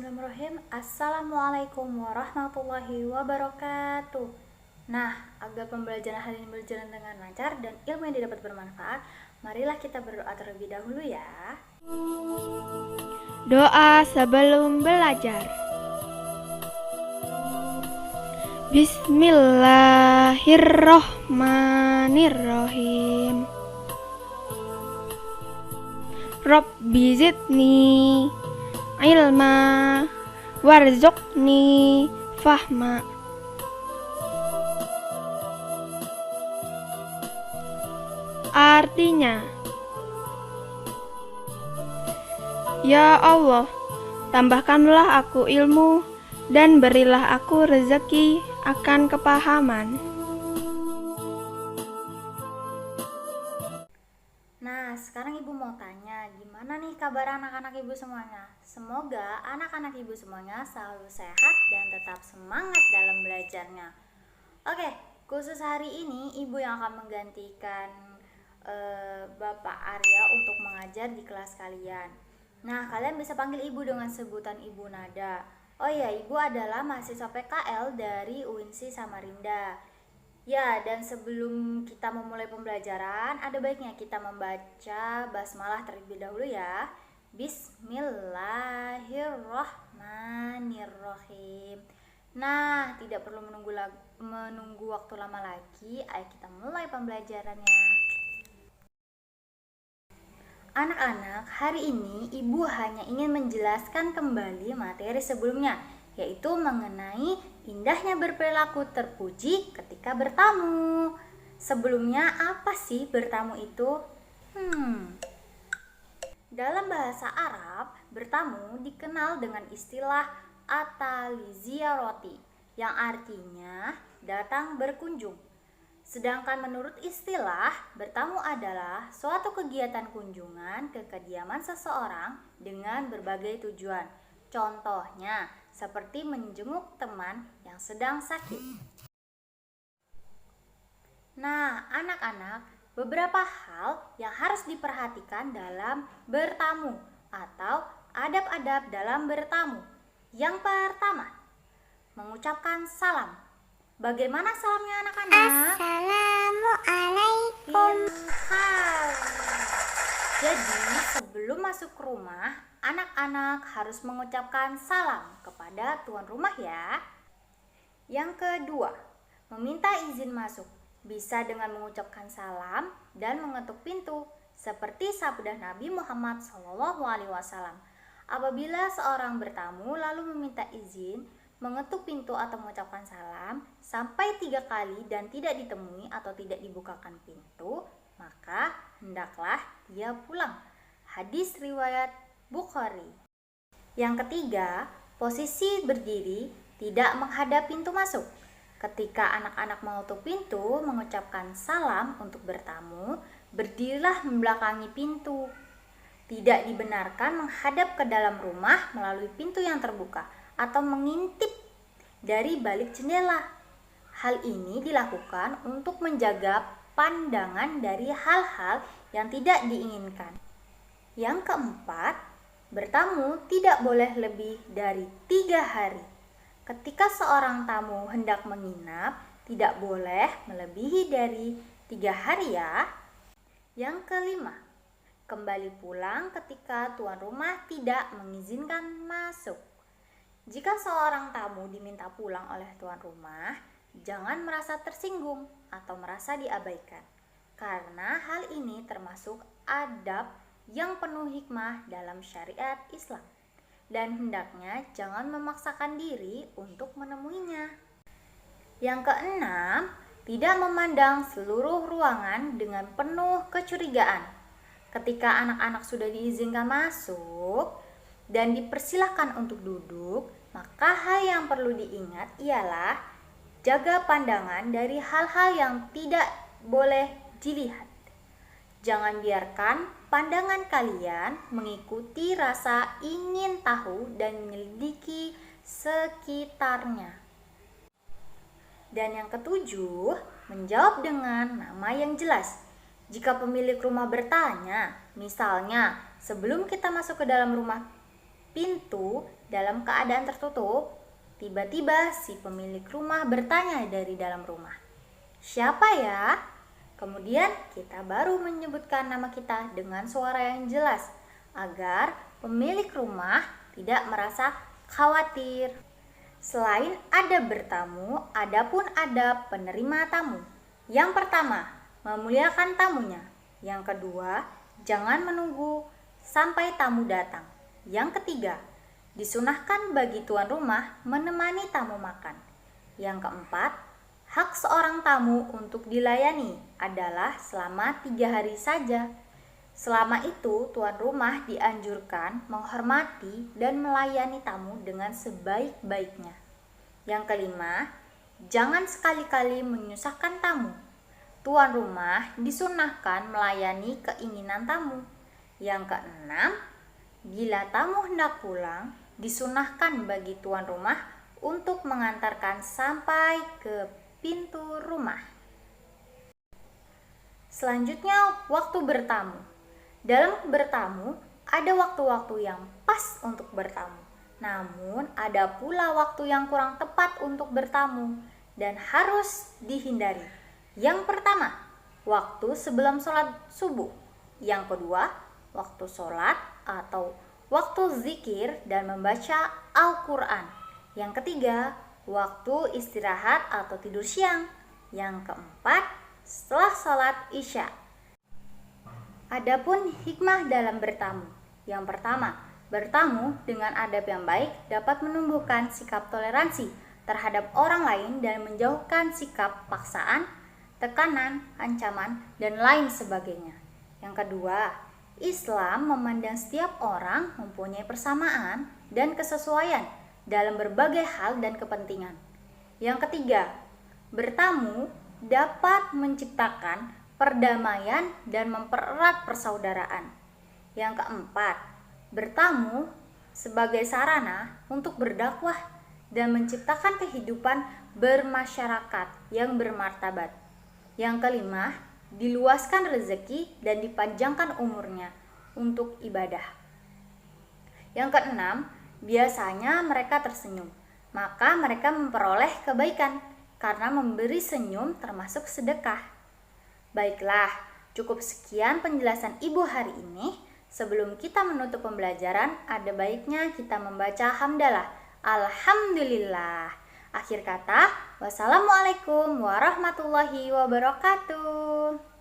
Bismillahirrahmanirrahim. Assalamualaikum warahmatullahi wabarakatuh. Nah, agar pembelajaran hari ini berjalan dengan lancar dan ilmu yang didapat bermanfaat, marilah kita berdoa terlebih dahulu ya. Doa sebelum belajar. Bismillahirrahmanirrahim. Rabbi zidni ilma warzuqni fahma. Artinya, ya Allah, tambahkanlah aku ilmu dan berilah aku rezeki akan kepahaman. Nah, sekarang Ibu mau tanya, gimana nih kabar anak-anak Ibu semuanya? Semoga anak-anak Ibu semuanya selalu sehat dan tetap semangat dalam belajarnya. Oke, khusus hari ini Ibu yang akan menggantikan Bapak Arya untuk mengajar di kelas kalian. Nah, kalian bisa panggil Ibu dengan sebutan Ibu Nada. Oh iya, Ibu adalah mahasiswa PKL dari UINSI Samarinda. Ya, dan sebelum kita memulai pembelajaran, ada baiknya kita membaca basmalah terlebih dahulu ya. Bismillahirrahmanirrahim. Nah, tidak perlu menunggu waktu lama lagi. Ayo kita mulai pembelajarannya. Anak-anak, hari ini Ibu hanya ingin menjelaskan kembali materi sebelumnya, yaitu mengenai indahnya berperilaku terpuji ketika bertamu. Sebelumnya, apa sih bertamu itu? Dalam bahasa Arab, bertamu dikenal dengan istilah ataliziyaroti, yang artinya datang berkunjung. Sedangkan menurut istilah, bertamu adalah suatu kegiatan kunjungan ke kediaman seseorang dengan berbagai tujuan. Contohnya, seperti menjenguk teman yang sedang sakit. Nah, anak-anak, beberapa hal yang harus diperhatikan dalam bertamu atau adab-adab dalam bertamu. Yang pertama, mengucapkan salam. Bagaimana salamnya anak-anak? Assalamualaikum. Jadi sebelum masuk ke rumah, anak-anak harus mengucapkan salam kepada tuan rumah ya. Yang kedua, meminta izin masuk. Bisa dengan mengucapkan salam dan mengetuk pintu, seperti sabda Nabi Muhammad SAW. Apabila seorang bertamu lalu meminta izin, mengetuk pintu atau mengucapkan salam sampai 3 kali dan tidak ditemui atau tidak dibukakan pintu, maka hendaklah dia pulang. Hadis riwayat Bukhari. Yang ketiga, posisi berdiri tidak menghadap pintu masuk. Ketika anak-anak mengetuk pintu, mengucapkan salam untuk bertamu, berdirilah membelakangi pintu. Tidak dibenarkan menghadap ke dalam rumah melalui pintu yang terbuka atau mengintip dari balik jendela. Hal ini dilakukan untuk menjaga pandangan dari hal-hal yang tidak diinginkan. Yang keempat, bertamu tidak boleh lebih dari 3 hari. Ketika seorang tamu hendak menginap, tidak boleh melebihi dari 3 hari ya. Yang kelima, kembali pulang ketika tuan rumah tidak mengizinkan masuk. Jika seorang tamu diminta pulang oleh tuan rumah, jangan merasa tersinggung atau merasa diabaikan, karena hal ini termasuk adab yang penuh hikmah dalam syariat Islam, dan hendaknya jangan memaksakan diri untuk menemuinya. Yang keenam, tidak memandang seluruh ruangan dengan penuh kecurigaan. Ketika anak-anak sudah diizinkan masuk dan dipersilahkan untuk duduk, maka hal yang perlu diingat ialah jaga pandangan dari hal-hal yang tidak boleh dilihat. Jangan biarkan pandangan kalian mengikuti rasa ingin tahu dan menyelidiki sekitarnya. Dan yang ketujuh, menjawab dengan nama yang jelas. Jika pemilik rumah bertanya, misalnya sebelum kita masuk ke dalam rumah pintu dalam keadaan tertutup, tiba-tiba si pemilik rumah bertanya dari dalam rumah, "Siapa ya?" Kemudian kita baru menyebutkan nama kita dengan suara yang jelas agar pemilik rumah tidak merasa khawatir. Selain ada bertamu, ada pun ada penerima tamu. Yang pertama, memuliakan tamunya. Yang kedua, jangan menunggu sampai tamu datang. Yang ketiga, disunahkan bagi tuan rumah menemani tamu makan. Yang keempat, hak seorang tamu untuk dilayani adalah selama 3 hari saja. Selama itu, tuan rumah dianjurkan menghormati dan melayani tamu dengan sebaik-baiknya. Yang kelima, jangan sekali-kali menyusahkan tamu. Tuan rumah disunahkan melayani keinginan tamu. Yang keenam, bila tamu hendak pulang, disunahkan bagi tuan rumah untuk mengantarkan sampai ke pintu rumah. Selanjutnya, waktu bertamu. Dalam bertamu, ada waktu-waktu yang pas untuk bertamu. Namun, ada pula waktu yang kurang tepat untuk bertamu dan harus dihindari. Yang pertama, waktu sebelum sholat subuh. Yang kedua, waktu sholat atau waktu zikir dan membaca Al-Quran. Yang ketiga, waktu istirahat atau tidur siang. Yang keempat, setelah sholat isya. Adapun hikmah dalam bertamu. Yang pertama, bertamu dengan adab yang baik dapat menumbuhkan sikap toleransi terhadap orang lain dan menjauhkan sikap paksaan, tekanan, ancaman, dan lain sebagainya. Yang kedua, Islam memandang setiap orang mempunyai persamaan dan kesesuaian dalam berbagai hal dan kepentingan. Yang ketiga, bertamu dapat menciptakan perdamaian dan mempererat persaudaraan. Yang keempat, bertamu sebagai sarana untuk berdakwah dan menciptakan kehidupan bermasyarakat yang bermartabat. Yang kelima, diluaskan rezeki dan dipanjangkan umurnya untuk ibadah. Yang keenam, biasanya mereka tersenyum, maka mereka memperoleh kebaikan karena memberi senyum termasuk sedekah. Baiklah, cukup sekian penjelasan Ibu hari ini. Sebelum kita menutup pembelajaran, ada baiknya kita membaca hamdalah. Alhamdulillah. Akhir kata, wassalamualaikum warahmatullahi wabarakatuh.